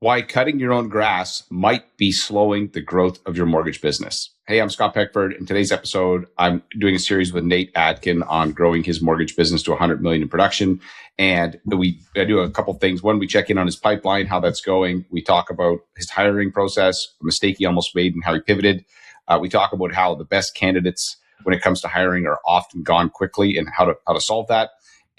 Why cutting your own grass might be slowing the growth of your mortgage business. Hey, I'm Scott Peckford. In today's episode, I'm doing a series with Nate Atkin on growing his mortgage business to 100 million in production. And I do a couple things. One, we check in on his pipeline, how that's going. We talk about his hiring process, a mistake he almost made and how he pivoted. We talk about how the best candidates when it comes to hiring are often gone quickly and how to solve that,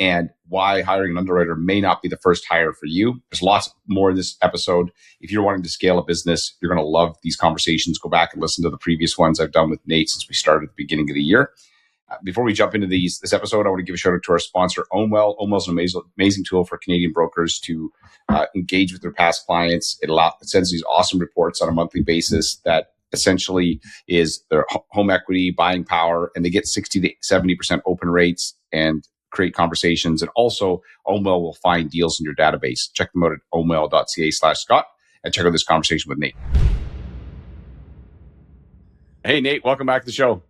and why hiring an underwriter may not be the first hire for you. There's lots more in this episode. If you're wanting to scale a business, you're going to love these conversations. Go back and listen to the previous ones I've done with Nate since we started at the beginning of the year. Before we jump into this episode, I want to give a shout out to our sponsor, Omwell. Omwell is an amazing tool for Canadian brokers to engage with their past clients. It sends these awesome reports on a monthly basis that essentially is their home equity, buying power, and they get 60 to 70% open rates and create conversations. And also, Omwell will find deals in your database. Check them out at omwell.ca/Scott and check out this conversation with Nate. Hey, Nate, welcome back to the show.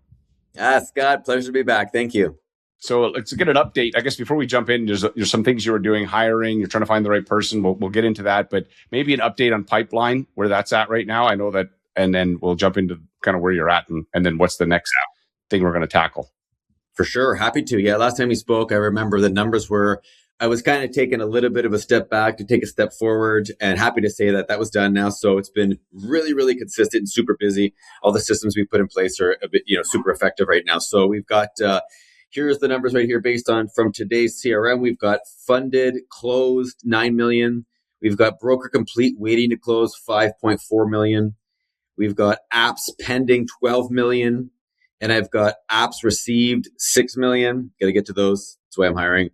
Scott, pleasure to be back. Thank you. So let's get an update. I guess before we jump in, there's some things you were doing, hiring, you're trying to find the right person. We'll get into that, but maybe an update on pipeline, where that's at right now. I know that, and then we'll jump into kind of where you're at and then what's the next thing we're going to tackle. For sure. Happy to. Yeah. Last time we spoke, I remember the numbers I was kind of taking a little bit of a step back to take a step forward, and happy to say that was done now. So it's been really, really consistent and super busy. All the systems we put in place are a bit, super effective right now. So we've got, here's the numbers right here based on from today's CRM. We've got funded, closed 9 million. We've got broker complete waiting to close 5.4 million. We've got apps pending 12 million. And I've got apps received 6 million. Got to get to those. That's why I'm hiring.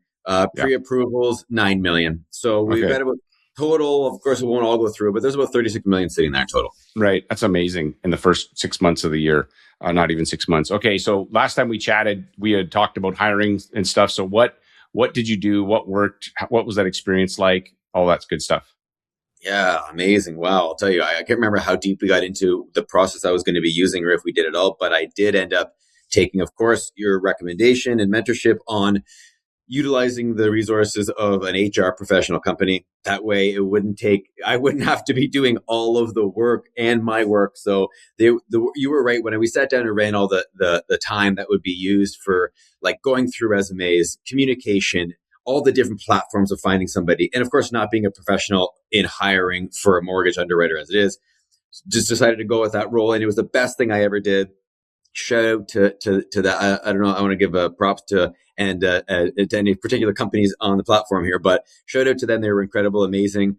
Pre-approvals 9 million. So we've got about total. Of course, we won't all go through, but there's about 36 million sitting there total. Right. That's amazing in the first 6 months of the year. Not even 6 months. Okay. So last time we chatted, we had talked about hiring and stuff. So what did you do? What worked? What was that experience like? All that good stuff. Yeah, amazing. Wow. I'll tell you, I can't remember how deep we got into the process I was going to be using or if we did it all, but I did end up taking, of course, your recommendation and mentorship on utilizing the resources of an HR professional company. That way I wouldn't have to be doing all of the work and my work. So you were right. When we sat down and ran all the time that would be used for like going through resumes, communication, all the different platforms of finding somebody. And of course, not being a professional in hiring for a mortgage underwriter as it is, just decided to go with that role. And it was the best thing I ever did. Shout out to that. I don't know. I want to give props to any particular companies on the platform here, but shout out to them. They were incredible, amazing.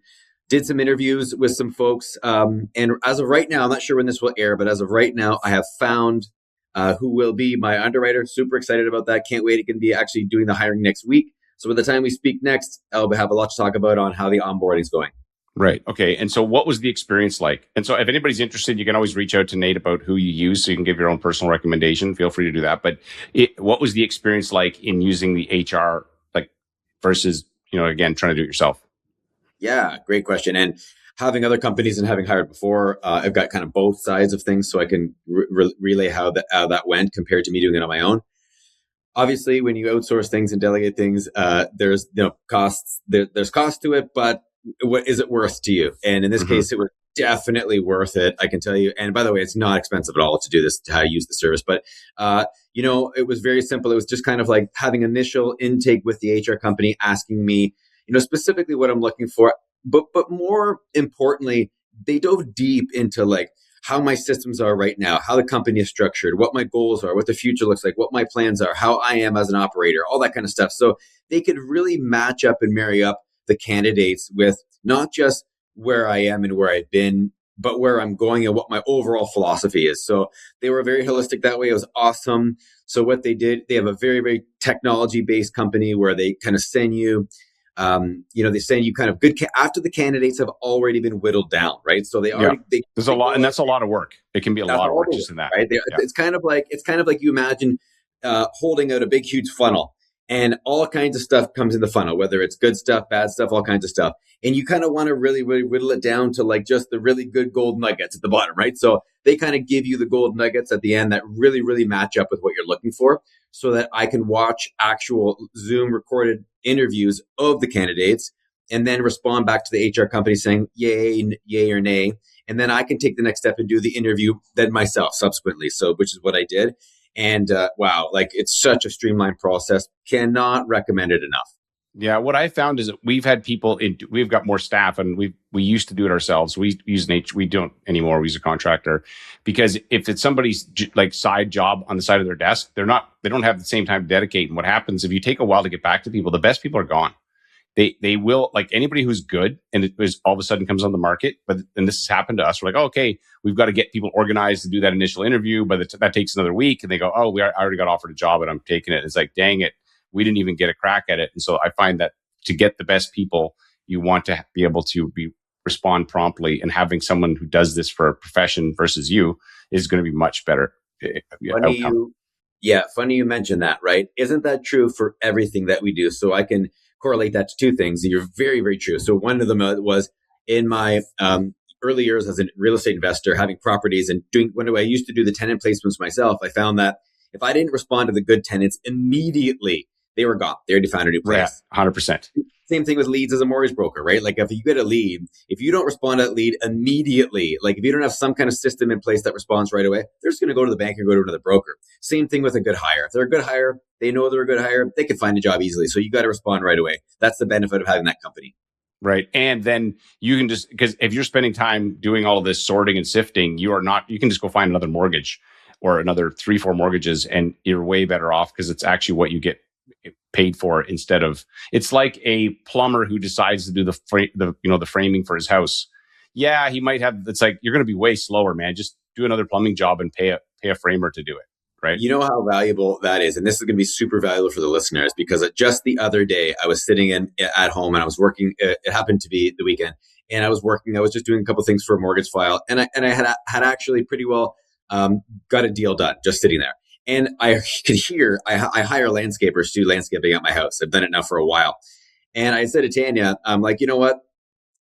Did some interviews with some folks. And as of right now, I'm not sure when this will air, but as of right now, I have found who will be my underwriter. Super excited about that. Can't wait. It can be actually doing the hiring next week. So by the time we speak next, I'll have a lot to talk about on how the onboarding is going. Right. Okay. And so what was the experience like? And so if anybody's interested, you can always reach out to Nate about who you use so you can give your own personal recommendation. Feel free to do that. But what was the experience like in using the HR versus, again, trying to do it yourself? Yeah, great question. And having other companies and having hired before, I've got kind of both sides of things so I can relay how that went compared to me doing it on my own. Obviously, when you outsource things and delegate things, there's costs. There's cost to it, but what is it worth to you? And in this case, it was definitely worth it. I can tell you. And by the way, it's not expensive at all to do this, to use the service. But it was very simple. It was just kind of like having initial intake with the HR company, asking me, specifically what I'm looking for. But more importantly, they dove deep into like how my systems are right now, how the company is structured, what my goals are, what the future looks like, what my plans are, how I am as an operator, all that kind of stuff. So they could really match up and marry up the candidates with not just where I am and where I've been, but where I'm going and what my overall philosophy is. So they were very holistic that way. It was awesome. So what they did, they have a very, very technology-based company where they kind of send you, they send you kind of good after the candidates have already been whittled down, right? So there's a lot, and that's a lot of work. It can be a lot of work just in that. Right? It's kind of like you imagine holding out a big, huge funnel, and all kinds of stuff comes in the funnel, whether it's good stuff, bad stuff, all kinds of stuff. And you kind of want to really, really whittle it down to like just the really good gold nuggets at the bottom, right? So they kind of give you the gold nuggets at the end that really, really match up with what you're looking for, so that I can watch actual Zoom recorded interviews of the candidates and then respond back to the HR company saying yay or nay. And then I can take the next step and do the interview then myself subsequently. So, which is what I did. And wow, like it's such a streamlined process. Cannot recommend it enough. Yeah, what I found is that we've had people we've got more staff, and we used to do it ourselves. We use we don't anymore. We use a contractor because if it's somebody's like side job on the side of their desk, they don't have the same time to dedicate. And what happens if you take a while to get back to people, the best people are gone. They will, like anybody who's good and it was all of a sudden comes on the market. And this has happened to us. We're like, oh, okay, we've got to get people organized to do that initial interview, but that takes another week. And they go, oh, I already got offered a job and I'm taking it. It's like, dang it, we didn't even get a crack at it. And so I find that to get the best people, you want to be able to respond promptly, and having someone who does this for a profession versus you is going to be much better. Funny you mentioned that, right? Isn't that true for everything that we do? So I can correlate that to two things. You're very, very true. So one of them was in my early years as a real estate investor, having properties and when I used to do the tenant placements myself, I found that if I didn't respond to the good tenants immediately, they were gone. They already found a new place. Yeah, 100%. Same thing with leads as a mortgage broker, right? Like if you get a lead, if you don't respond to that lead immediately, like if you don't have some kind of system in place that responds right away, they're just going to go to the bank or go to another broker. Same thing with a good hire. If they're a good hire, they know they're a good hire, they can find a job easily. So you got to respond right away. That's the benefit of having that company. Right. And then you can just, because if you're spending time doing all of this sorting and sifting, you can just go find another mortgage or another 3-4 mortgages, and you're way better off because it's actually what you get paid for instead of, it's like a plumber who decides to do the framing for his house. Yeah, he might have, it's like, you're going to be way slower, man. Just do another plumbing job and pay a framer to do it. Right. You know how valuable that is. And this is going to be super valuable for the listeners, because just the other day I was sitting at home and I was working. It happened to be the weekend and I was working. I was just doing a couple things for a mortgage file. And I had actually pretty well got a deal done just sitting there. And I could hear, I hire landscapers to do landscaping at my house. I've done it now for a while. And I said to Tanya, I'm like, you know what?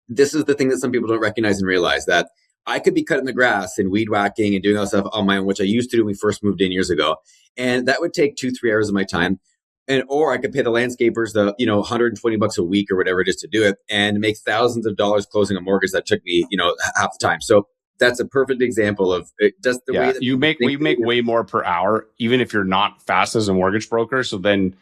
This is the thing that some people don't recognize and realize, that I could be cutting the grass and weed whacking and doing all that stuff on my own, which I used to do when we first moved in years ago. And that would take 2-3 hours of my time. Or I could pay the landscapers the, $120 a week or whatever it is to do it, and make thousands of dollars closing a mortgage that took me, half the time. So that's a perfect example of just the way that we make way more per hour, even if you're not fast as a mortgage broker. So then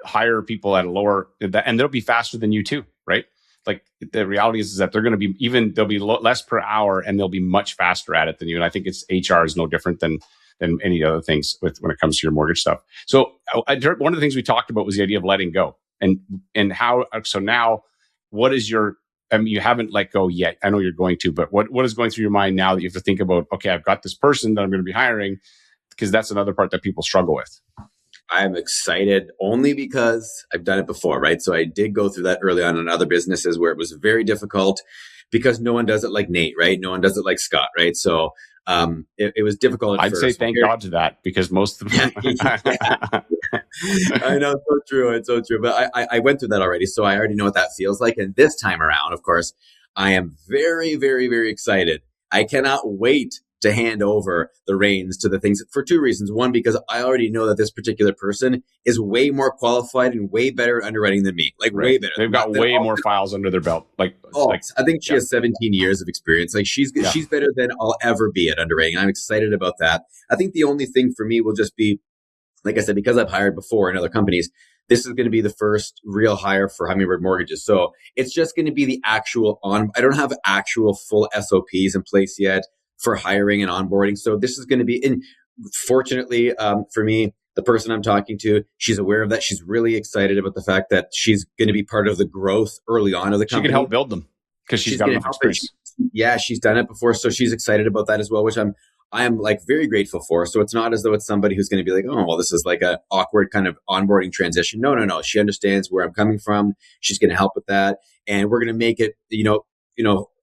hire people at a lower, and they'll be faster than you too, right? Like the reality is that they're going to be they'll be less per hour, and they'll be much faster at it than you. And I think HR is no different than any other things when it comes to your mortgage stuff. So one of the things we talked about was the idea of letting go, and how. So now, what is your? I mean, you haven't let go yet. I know you're going to, but what is going through your mind now that you have to think about? Okay, I've got this person that I'm going to be hiring, because that's another part that people struggle with. I'm excited only because I've done it before, right? So I did go through that early on in other businesses where it was very difficult, because no one does it like Nate, right? No one does it like Scott, right? So it was difficult. I'd say thank God to that, because most of them. I know, so true. It's so true. But I went through that already, so I already know what that feels like. And this time around, of course, I am very, very, very excited. I cannot wait to hand over the reins to the things for two reasons. One, because I already know that this particular person is way more qualified and way better at underwriting than me. Like, way better. They've got way more files under their belt. I think she has 17 years of experience. Like, she's better than I'll ever be at underwriting. I'm excited about that. I think the only thing for me will just be, like I said, because I've hired before in other companies, this is going to be the first real hire for Hummingbird Mortgages. So it's just going to be the actual I don't have actual full SOPs in place yet for hiring and onboarding. So this is going to be, and fortunately for me, the person I'm talking to, she's aware of that. She's really excited about the fact that she's going to be part of the growth early on of the company. She can help build them because she's got enough experience. She's done it before. So she's excited about that as well, which I am like very grateful for. So it's not as though it's somebody who's going to be like, oh, well, this is like a awkward kind of onboarding transition. No. She understands where I'm coming from. She's going to help with that. And we're going to make it,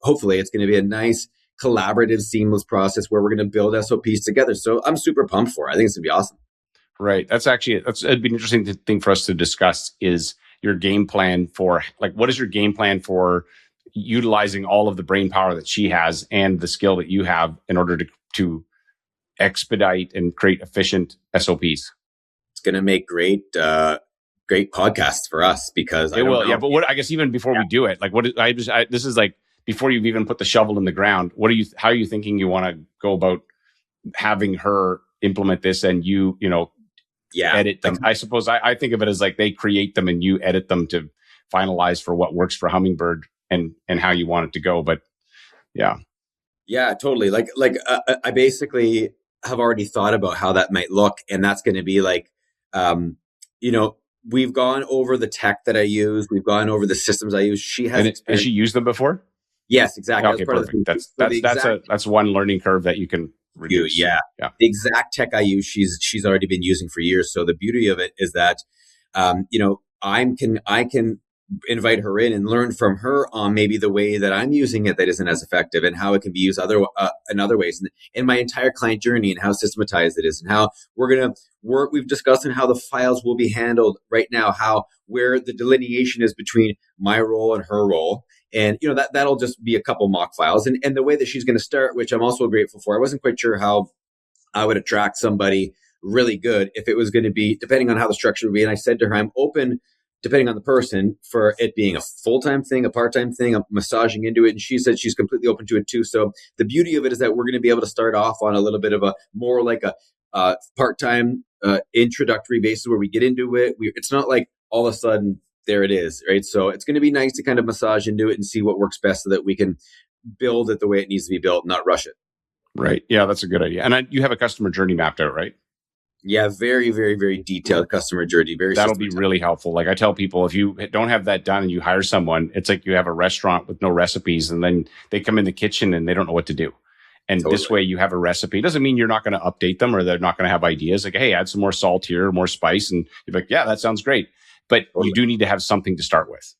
hopefully it's going to be a nice, collaborative, seamless process where we're going to build SOPs together. So I'm super pumped for it. I think it's going to be awesome. Right. It'd be an interesting thing for us to discuss is your game plan for, like, what is your game plan for utilizing all of the brain power that she has and the skill that you have in order to expedite and create efficient SOPs? It's going to make great great podcast for us because it will. Yeah. But what, I guess even before we do it, like this is like, before you've even put the shovel in the ground, how are you thinking you want to go about having her implement this and you edit them? I suppose I think of it as like they create them and you edit them to finalize for what works for Hummingbird and how you want it to go. But yeah. Yeah, totally. I basically have already thought about how that might look. And that's going to be like, we've gone over the tech that I use. We've gone over the systems I use. She has she used them before? Yes, exactly. Okay, perfect. That's one learning curve that you can reduce. Yeah. The exact tech I use, she's already been using for years. So the beauty of it is that, I can invite her in and learn from her on maybe the way that I'm using it that isn't as effective and how it can be used in other ways, and my entire client journey and how systematized it is and how we're going to work. We've discussed on how the files will be handled right now, where the delineation is between my role and her role. And, that'll just be a couple mock files. And the way that she's going to start, which I'm also grateful for, I wasn't quite sure how I would attract somebody really good if it was going to be, depending on how the structure would be. And I said to her, I'm open, depending on the person, for it being a full-time thing, a part-time thing, I'm massaging into it. And she said she's completely open to it too. So the beauty of it is that we're going to be able to start off on a little bit of a more like a part-time introductory basis where we get into it. It's not like all of a sudden there it is, right? So it's going to be nice to kind of massage into it and see what works best so that we can build it the way it needs to be built, not rush it. Right. Yeah, that's a good idea. And you have a customer journey mapped out, right? Yeah, very, very, very detailed customer journey. That'll be really helpful. Like I tell people, if you don't have that done and you hire someone, it's like you have a restaurant with no recipes and then they come in the kitchen and they don't know what to do. And This way you have a recipe. It doesn't mean you're not going to update them or they're not going to have ideas like, hey, add some more salt here, more spice. And you're like, yeah, that sounds great. But you do need to have something to start with.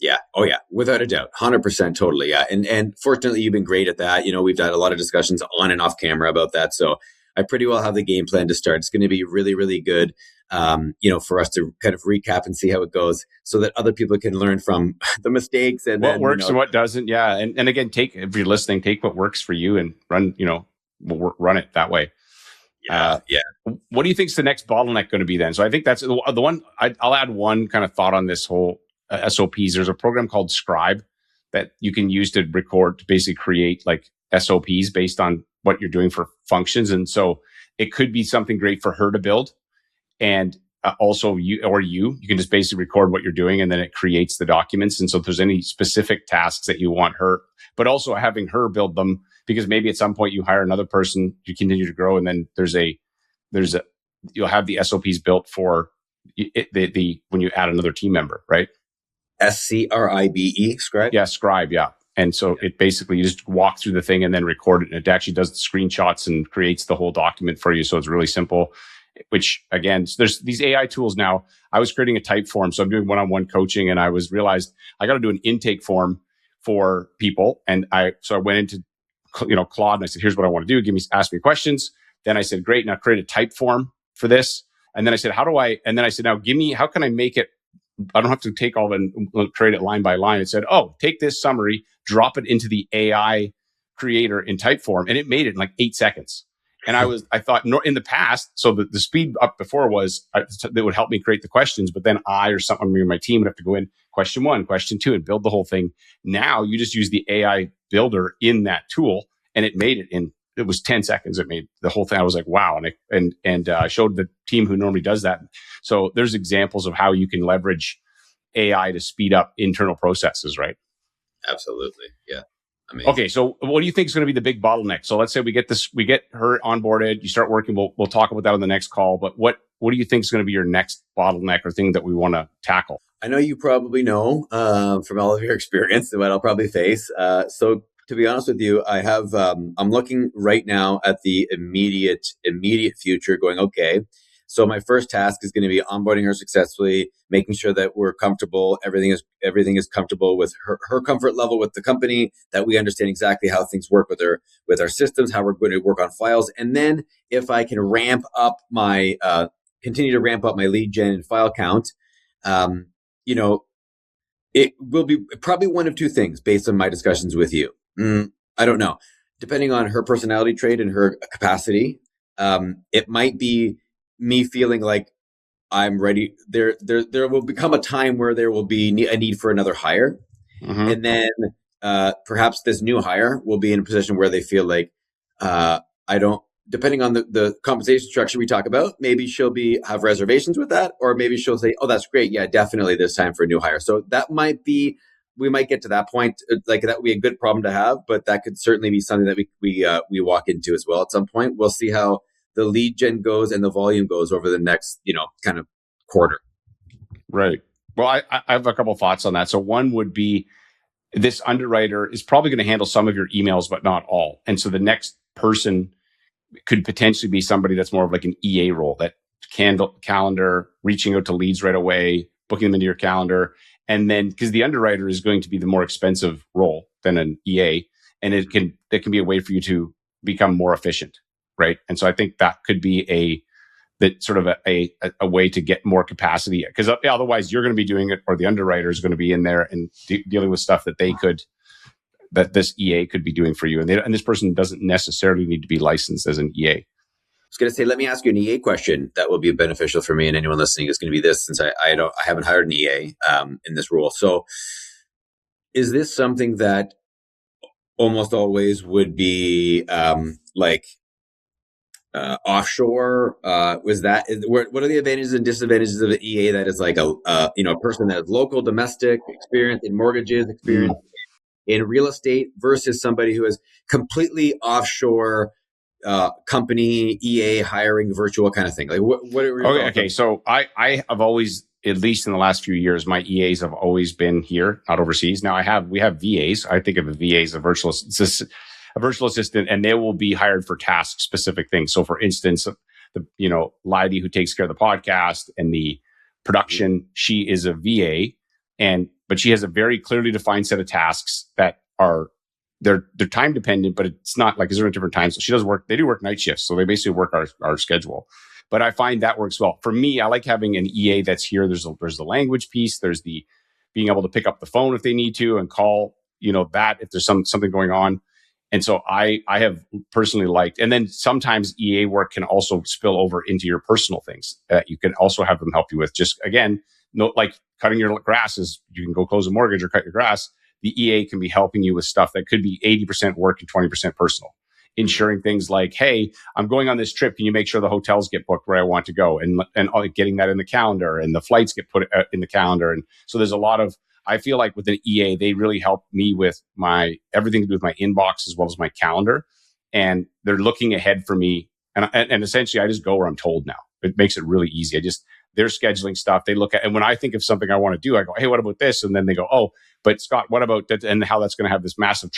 Yeah. Oh, yeah. Without a doubt. 100%. Totally. Yeah. And fortunately, you've been great at that. We've had a lot of discussions on and off camera about that. So I pretty well have the game plan to start. It's going to be really, really good, for us to kind of recap and see how it goes so that other people can learn from the mistakes and what works and what doesn't. Yeah. And again, if you're listening, take what works for you and run it that way. Yeah. What do you think is the next bottleneck going to be then? So I think that's the one. I'll add one kind of thought on this whole SOPs. There's a program called Scribe that you can use to record, to basically create like SOPs based on what you're doing for functions. And so it could be something great for her to build. And also you can just basically record what you're doing and then it creates the documents. And so if there's any specific tasks that you want her, but also having her build them, because maybe at some point you hire another person, you continue to grow. And then you'll have the SOPs built for when you add another team member, right? SCRIBE, Scribe? Yeah, Scribe, yeah. And so it basically, you just walk through the thing and then record it. And it actually does the screenshots and creates the whole document for you. So it's really simple, which again, there's these AI tools now. I was creating a type form. So I'm doing one-on-one coaching and I realized I got to do an intake form for people. And so I went into, Claude and I said, here's what I want to do. Ask me questions. Then I said, great. Now create a type form for this. And then I said, and then I said, now how can I make it? I don't have to take all of it and create it line by line. It said, take this summary, drop it into the AI creator in type form. And it made it in like 8 seconds. And I thought in the past, so the speed up before was that would help me create the questions, but then I or someone in my team would have to go in question 1, question 2, and build the whole thing. Now you just use the AI builder in that tool and it made it was 10 seconds. It made the whole thing. I was like, wow. And I showed the team who normally does that. So there's examples of how you can leverage AI to speed up internal processes, right? Absolutely. Yeah. Amazing. Okay. So what do you think is going to be the big bottleneck? So let's say we get her onboarded, you start working. We'll talk about that on the next call, but what do you think is going to be your next bottleneck or thing that we want to tackle? I know you probably know, from all of your experience what I'll probably face. So to be honest with you, I have, I'm looking right now at the immediate future going, okay, so my first task is going to be onboarding her successfully, making sure that we're comfortable. Everything is comfortable with her comfort level with the company, that we understand exactly how things work with our systems, how we're going to work on files. And then if I can continue to ramp up my lead gen and file count, it will be probably one of two things based on my discussions with you. I don't know. Depending on her personality trait and her capacity, it might be me feeling like I'm ready. There will become a time where there will be a need for another hire. Mm-hmm. And then perhaps this new hire will be in a position where they feel like, I don't, depending on the compensation structure we talk about, maybe she'll have reservations with that, or maybe she'll say, oh, that's great. Yeah, definitely this time for a new hire. So that might be, we might get to that point. Like that would be a good problem to have, but that could certainly be something that we walk into as well at some point. We'll see how the lead gen goes and the volume goes over the next, kind of quarter. Right. Well, I have a couple of thoughts on that. So one would be, this underwriter is probably going to handle some of your emails, but not all. And so the next person could potentially be somebody that's more of like an EA role, that calendar, reaching out to leads right away, booking them into your calendar. And then, because the underwriter is going to be the more expensive role than an EA, and that can be a way for you to become more efficient, right? And so I think that could be a way to get more capacity, because otherwise you're going to be doing it, or the underwriter is going to be in there and dealing with stuff that that this EA could be doing for you. And this person doesn't necessarily need to be licensed as an EA. I was going to say, let me ask you an EA question that will be beneficial for me and anyone listening. Is going to be this, since I haven't hired an EA in this role. So is this something that almost always would be offshore? What are the advantages and disadvantages of the EA that is like a person that has local, domestic experience in mortgages, experience in real estate, versus somebody who has completely offshore company EA hiring, virtual kind of thing? Like what are your okay. So I have always, at least in the last few years, my EAs have always been here, not overseas. Now we have VAs. I think of a VA as a virtual assistant, and they will be hired for task specific things. So for instance, Lydie, who takes care of the podcast and the production, she is a VA, but she has a very clearly defined set of tasks that are, they're time dependent, but it's not like, 'cause they're at different times. So they do work night shifts. So they basically work our schedule. But I find that works well. For me, I like having an EA that's here. There's the language piece. There's the being able to pick up the phone if they need to and call, that if there's something going on. And so I have personally liked, and then sometimes EA work can also spill over into your personal things that you can also have them help you with. Just again, like cutting your grass is, you can go close a mortgage or cut your grass. The EA can be helping you with stuff that could be 80% work and 20% personal. Ensuring things like, hey, I'm going on this trip. Can you make sure the hotels get booked where I want to go? And getting that in the calendar, and the flights get put in the calendar. And so there's a lot of, I feel like with an EA, they really help me with everything to do with my inbox as well as my calendar. And they're looking ahead for me. And essentially I just go where I'm told now. It makes it really easy. They're scheduling stuff. They look at, and when I think of something I want to do, I go, hey, what about this? And then they go, oh, but Scott, what about that? And how that's going to have this massive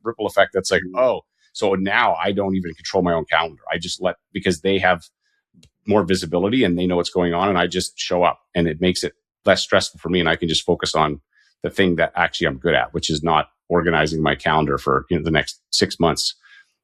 ripple effect. That's like, oh, so now I don't even control my own calendar. I just because they have more visibility and they know what's going on, and I just show up, and it makes it less stressful for me. And I can just focus on the thing that actually I'm good at, which is not organizing my calendar for the next 6 months.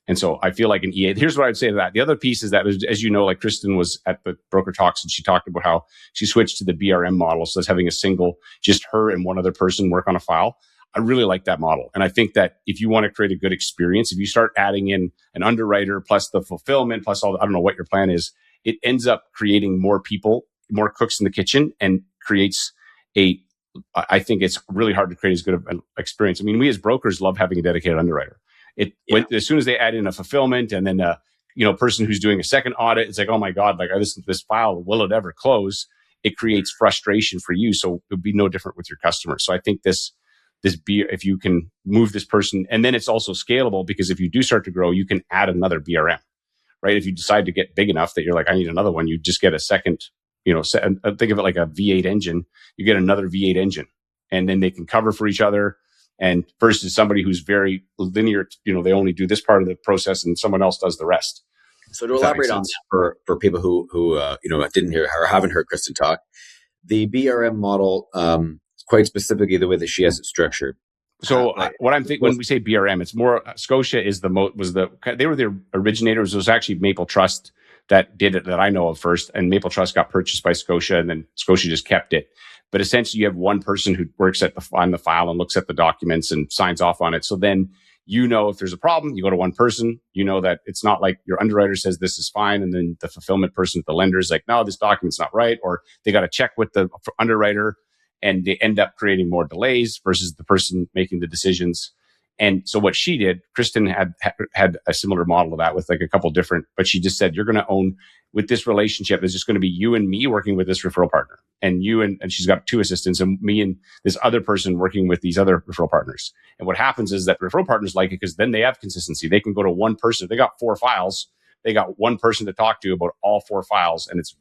And so I feel like an EA, here's what I would say to that. The other piece is that, as you know, like Kristen was at the broker talks and she talked about how she switched to the BRM model. So that's having a single, just her and one other person work on a file. I really like that model. And I think that if you want to create a good experience, if you start adding in an underwriter plus the fulfillment, plus all, I don't know what your plan is, it ends up creating more people, more cooks in the kitchen, and creates I think it's really hard to create as good of an experience. I mean, we as brokers love having a dedicated underwriter. As soon as they add in a fulfillment and then a person who's doing a second audit, it's like, oh my God, like this file, will it ever close? It creates frustration for you. So it would be no different with your customers. So I think if you can move this person, and then it's also scalable, because if you do start to grow, you can add another BRM, right? If you decide to get big enough that you're like, I need another one, you just get a second, think of it like a V8 engine. You get another V8 engine, and then they can cover for each other. And versus somebody who's very linear, they only do this part of the process and someone else does the rest. So to elaborate on that for people who didn't hear or haven't heard Kristen talk, the BRM model, quite specifically the way that she has it structured. So what I'm thinking when we say BRM, it's more Scotia is they were the originators. It was actually Maple Trust that did it, that I know of first, and Maple Trust got purchased by Scotia, and then Scotia just kept it. But essentially, you have one person who works on the file and looks at the documents and signs off on it. So then you know, if there's a problem, you go to one person. You know that it's not like your underwriter says this is fine, and then the fulfillment person at the lender is like, no, this document's not right, or they got to check with the underwriter, and they end up creating more delays versus the person making the decisions. And so what she did, Kristen had a similar model of that with like a couple different, but she just said, you're going to own with this relationship. It's just going to be you and me working with this referral partner, and you and she's got 2 assistants, and me and this other person working with these other referral partners. And what happens is that referral partners like it because then they have consistency. They can go to one person. If they got 4 files, they got one person to talk to about all 4 files. And it's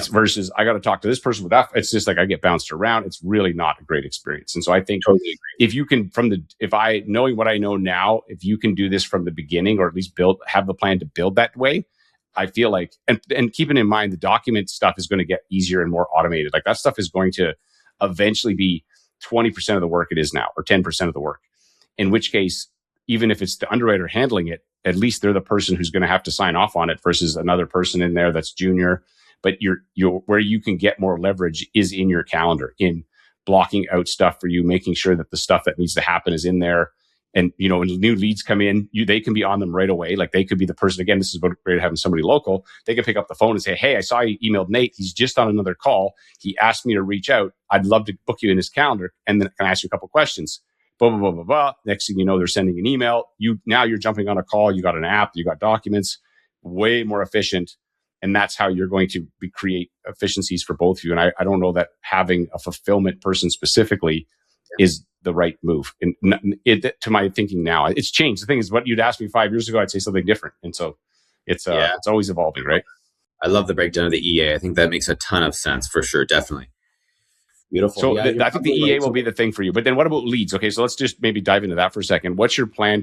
versus I got to talk to this person with that. It's just like I get bounced around. It's really not a great experience. And so I think Totally agree. if you can, knowing what I know now, if you can do this from the beginning, or at least have the plan to build that way, I feel like, and keeping in mind the document stuff is going to get easier and more automated. Like that stuff is going to eventually be 20% of the work it is now, or 10% of the work. In which case, even if it's the underwriter handling it, at least they're the person who's going to have to sign off on it versus another person in there that's junior. But where you can get more leverage is in your calendar, in blocking out stuff for you, making sure that the stuff that needs to happen is in there. And, when new leads come in, they can be on them right away. Like they could be the person, again, this is about great having somebody local. They can pick up the phone and say, hey, I saw you emailed Nate. He's just on another call. He asked me to reach out. I'd love to book you in his calendar. And then can I ask you a couple questions? Blah, blah, blah, blah, blah. Next thing you know, they're sending an email. Now you're jumping on a call. You got an app, you got documents, way more efficient. And that's how you're going to create efficiencies for both of you. And I don't know that having a fulfillment person specifically is the right move. And to my thinking now, it's changed. The thing is, what you'd asked me 5 years ago, I'd say something different. And so it's always evolving, right? I love the breakdown of the EA. I think that makes a ton of sense for sure. Definitely. Beautiful. So I think the EA will be the thing for you. But then what about leads? Okay, so let's just maybe dive into that for a second. What's your plan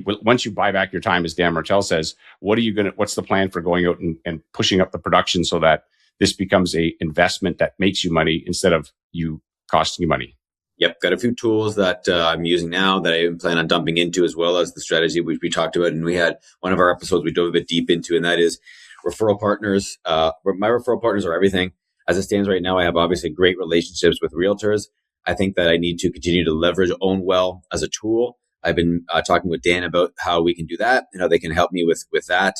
once you buy back your time, as Dan Martell says, what's the plan for going out and pushing up the production so that this becomes a investment that makes you money instead of you costing you money? Yep. Got a few tools that I'm using now that I plan on dumping into, as well as the strategy which we talked about. And we had one of our episodes we dove a bit deep into, and that is referral partners. My referral partners are everything. As it stands right now, I have obviously great relationships with realtors. I think that I need to continue to leverage OwnWell as a tool. I've been talking with Dan about how we can do that and how they can help me with that,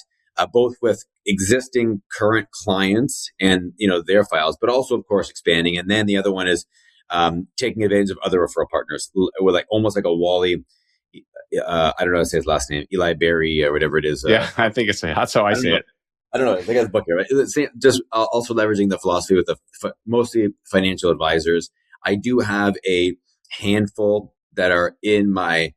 both with existing current clients and, their files, but also, of course, expanding. And then the other one is taking advantage of other referral partners with almost like a Wally. I don't know how to say his last name, Eli Berry or whatever it is. Yeah, I think that's how I say it. I don't know. I think that's book here, right? Just also leveraging the philosophy with mostly financial advisors. I do have a handful that are in my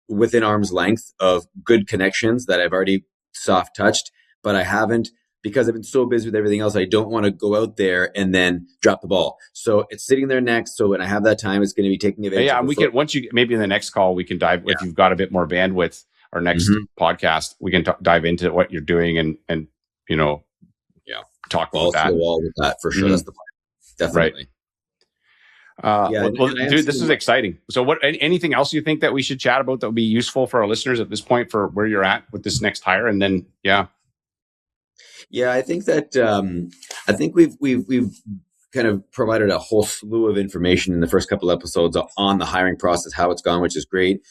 within arm's length of good connections that I've already soft touched, but I haven't, because I've been so busy with everything else. I don't want to go out there and then drop the ball. So it's sitting there next. So when I have that time, it's going to be taking advantage. Yeah, and we can maybe in the next call we can dive if you've got a bit more bandwidth. Our next podcast, we can dive into what you're doing and talk about that. The wall with that for sure. That's the plan. Definitely. Right. Dude, this is exciting. So, anything else you think that we should chat about that would be useful for our listeners at this point for where you're at with this next hire, and then I think that we've kind of provided a whole slew of information in the first couple episodes on the hiring process, how it's gone, which is great.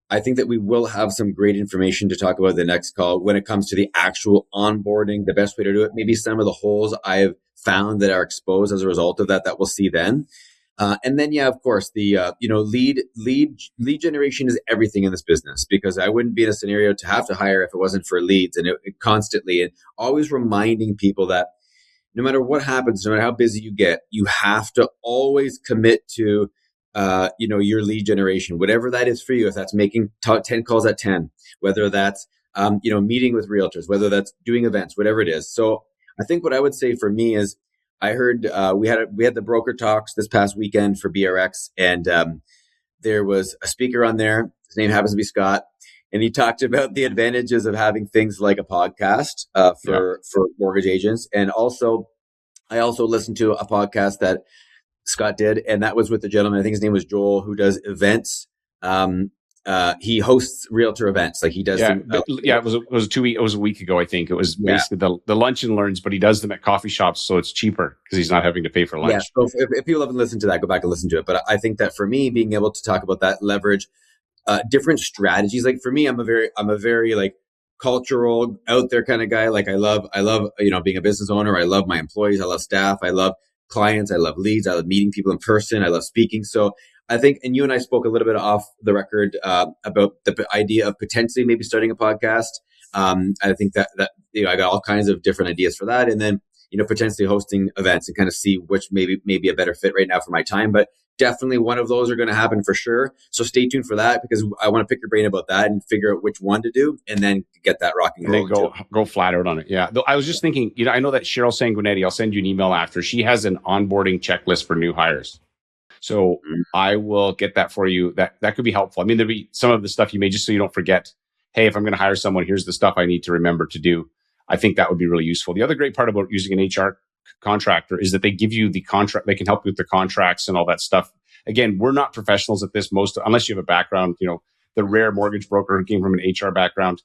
I think that we will have some great information to talk about in the next call when it comes to the actual onboarding, the best way to do it, maybe some of the holes I've found that are exposed as a result of that we'll see then. And then, of course, the, lead generation is everything in this business, because I wouldn't be in a scenario to have to hire if it wasn't for leads, and it constantly, and always reminding people that no matter what happens, no matter how busy you get, you have to always commit to your lead generation, whatever that is for you. If that's making 10 calls at 10, whether that's, meeting with realtors, whether that's doing events, whatever it is. So I think what I would say for me is I heard, we had the broker talks this past weekend for BRX, and there was a speaker on there. His name happens to be Scott. And he talked about the advantages of having things like a podcast for mortgage agents. And I also listened to a podcast that Scott did, and that was with the gentleman, I think his name was Joel, who does events he hosts realtor events. Like he does Yeah, them. yeah. It was 2 week. It was a week ago, I think. It was Yeah. basically the lunch and learns, but he does them at coffee shops, so it's cheaper because he's not having to pay for lunch. Yeah. So if people haven't listened to that, go back and listen to it. But I think that for me, being able to talk about that leverage, different strategies. Like for me, I'm a very like cultural out there kind of guy. Like I love, being a business owner. I love my employees. I love staff. I love clients. I love leads. I love meeting people in person. I love speaking. So I think, and you and I spoke a little bit off the record about the idea of potentially maybe starting a podcast. I think that I got all kinds of different ideas for that, and then potentially hosting events and kind of see which maybe a better fit right now for my time. But definitely one of those are going to happen for sure. So stay tuned for that because I want to pick your brain about that and figure out which one to do, and then get that rocking and rolling. And then go flat out on it. Yeah. Though I was just thinking, I know that Cheryl Sanguinetti, I'll send you an email after. She has an onboarding checklist for new hires. So I will get that for you. That could be helpful. I mean, there'll be some of the stuff you may, just so you don't forget, hey, if I'm going to hire someone, here's the stuff I need to remember to do. I think that would be really useful. The other great part about using an HR contractor is that they give you the contract. They can help you with the contracts and all that stuff. Again, we're not professionals at this, unless you have a background, the rare mortgage broker who came from an HR background.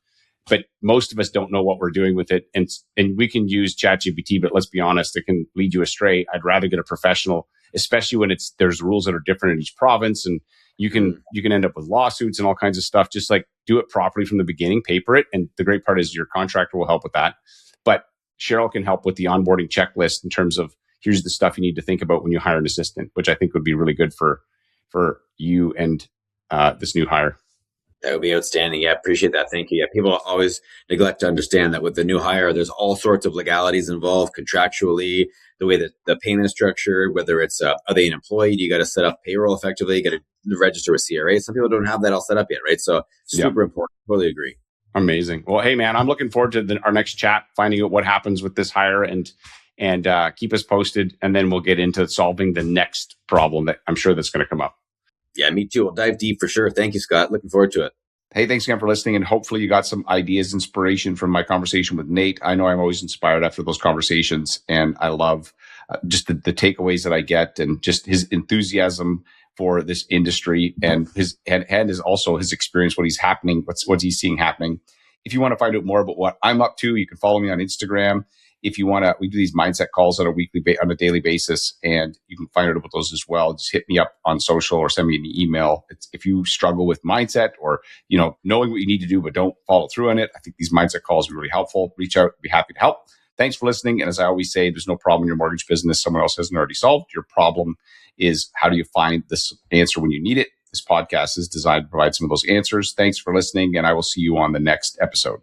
But most of us don't know what we're doing with it. And we can use ChatGPT, but let's be honest, it can lead you astray. I'd rather get a professional, especially when there's rules that are different in each province, and you can end up with lawsuits and all kinds of stuff. Just like do it properly from the beginning, paper it. And the great part is your contractor will help with that. But Cheryl can help with the onboarding checklist in terms of here's the stuff you need to think about when you hire an assistant, which I think would be really good for you and this new hire. That would be outstanding. Yeah, appreciate that. Thank you. Yeah, people always neglect to understand that with the new hire, there's all sorts of legalities involved contractually, the way that the payment is structured, whether it's, are they an employee? You got to set up payroll effectively. You got to register with CRA. Some people don't have that all set up yet, right? So super important. Totally agree. Amazing. Well, hey, man, I'm looking forward to our next chat, finding out what happens with this hire and keep us posted. And then we'll get into solving the next problem that I'm sure that's going to come up. Yeah, me too. We'll dive deep for sure. Thank you, Scott. Looking forward to it. Hey, thanks again for listening. And hopefully you got some ideas, inspiration from my conversation with Nate. I know I'm always inspired after those conversations. And I love just the takeaways that I get and just his enthusiasm for this industry and his also his experience, what he's seeing happening. If you want to find out more about what I'm up to, you can follow me on Instagram. If you want to, we do these mindset calls on a daily basis, and you can find out about those as well. Just hit me up on social or send me an email. If you struggle with mindset or, knowing what you need to do, but don't follow through on it, I think these mindset calls are really helpful. Reach out, be happy to help. Thanks for listening. And as I always say, there's no problem in your mortgage business someone else hasn't already solved. Your problem is how do you find this answer when you need it? This podcast is designed to provide some of those answers. Thanks for listening, and I will see you on the next episode.